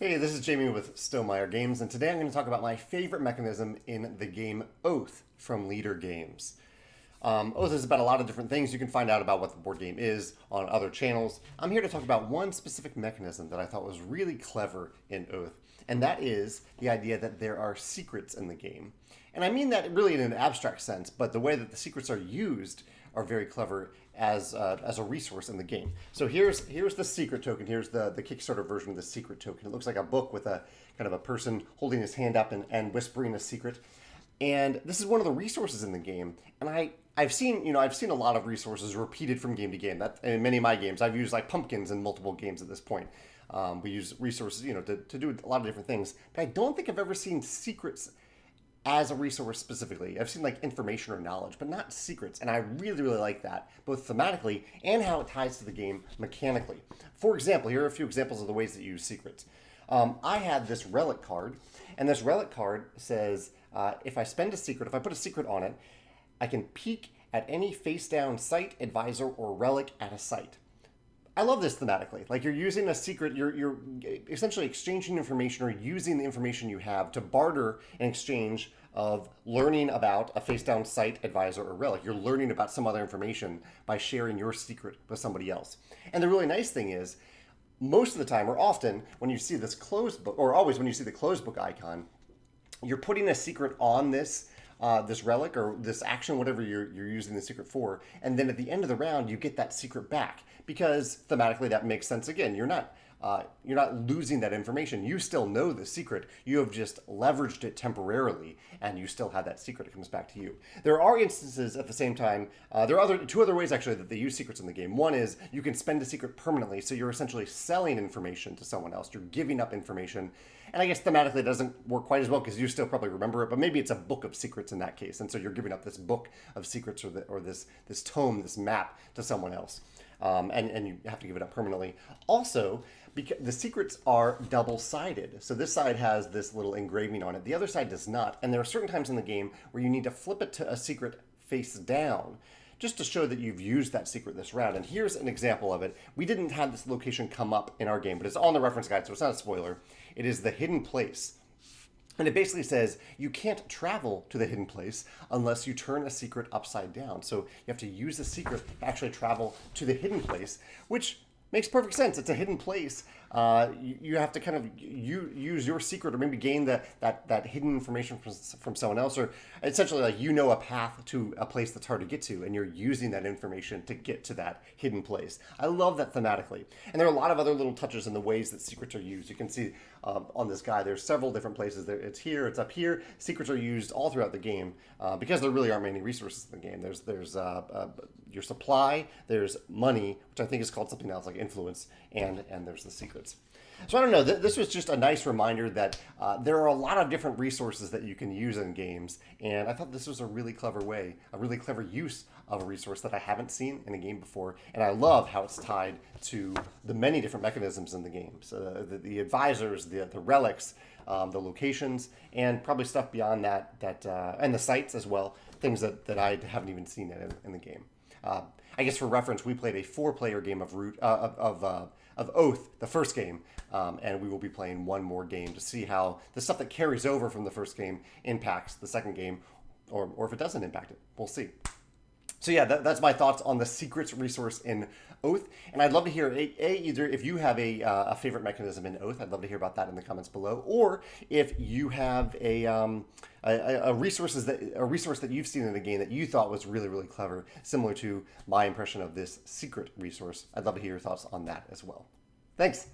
Hey, this is Jamey with Stonemaier Games, and today I'm going to talk about my favorite mechanism in the game Oath from Leader Games. Oath is about a lot of different things. You can find out about what the board game is on other channels. I'm here to talk about one specific mechanism that I thought was really clever in Oath, and that is the idea that there are secrets in the game. And I mean that really in an abstract sense, but the way that the secrets are used are very clever as a resource in the game. So here's the secret token. Here's the Kickstarter version of the secret token. It looks like a book with a kind of a person holding his hand up and whispering a secret. And this is one of the resources in the game. And I've seen a lot of resources repeated from game to game. That in many of my games, I've used like pumpkins in multiple games at this point. We use resources, to do a lot of different things. But I don't think I've ever seen secrets as a resource specifically. I've seen like information or knowledge, but not secrets. And I really, really like that, both thematically and how it ties to the game mechanically. For example, here are a few examples of the ways that you use secrets. I had this relic card, and this relic card says, if I put a secret on it, I can peek at any face-down site, advisor, or relic at a site. I love this thematically. Like you're using a secret, you're essentially exchanging information or using the information you have to barter in exchange of learning about a face-down site, advisor, or relic. You're learning about some other information by sharing your secret with somebody else. And the really nice thing is, most of the time, or often, when you see this closed book, or always when you see the closed book icon, you're putting a secret on this relic or this action, whatever you're using the secret for, and then at the end of the round you get that secret back, because thematically that makes sense. Again, you're not losing that information. You still know the secret. You have just leveraged it temporarily, and you still have that secret. It comes back to you. There are instances at the same time. There are two other ways actually that they use secrets in the game. One is you can spend a secret permanently, so you're essentially selling information to someone else. You're giving up information. And I guess thematically it doesn't work quite as well because you still probably remember it, but maybe it's a book of secrets in that case. And so you're giving up this book of secrets or this tome, this map to someone else. And you have to give it up permanently. Also, because the secrets are double-sided. So this side has this little engraving on it. The other side does not. And there are certain times in the game where you need to flip it to a secret face down, just to show that you've used that secret this round. And here's an example of it. We didn't have this location come up in our game, but it's on the reference guide, so it's not a spoiler. It is the hidden place. And it basically says you can't travel to the hidden place unless you turn a secret upside down. So you have to use the secret to actually travel to the hidden place, which makes perfect sense. It's a hidden place. You have to kind of use your secret, or maybe gain that hidden information from someone else, or essentially like a path to a place that's hard to get to, and you're using that information to get to that hidden place. I love that thematically. And there are a lot of other little touches in the ways that secrets are used. You can see on this guide, there's several different places. It's here, it's up here. Secrets are used all throughout the game because there really aren't many resources in the game. There's your supply, there's money, which I think is called something else like influence, and there's the secrets. So I don't know, this was just a nice reminder that there are a lot of different resources that you can use in games, and I thought this was a really clever way, a really clever use of a resource that I haven't seen in a game before, and I love how it's tied to the many different mechanisms in the game. So the advisors, the relics, the locations, and probably stuff beyond that and the sites as well, things that I haven't even seen in the game. I guess for reference, we played a 4-player game of Oath, the first game, and we will be playing one more game to see how the stuff that carries over from the first game impacts the second game, or if it doesn't impact it. We'll see. So yeah, that's my thoughts on the secrets resource in Oath, and I'd love to hear either if you have a favorite mechanism in Oath. I'd love to hear about that in the comments below, or if you have a resource that you've seen in the game that you thought was really, really clever, similar to my impression of this secret resource. I'd love to hear your thoughts on that as well. Thanks.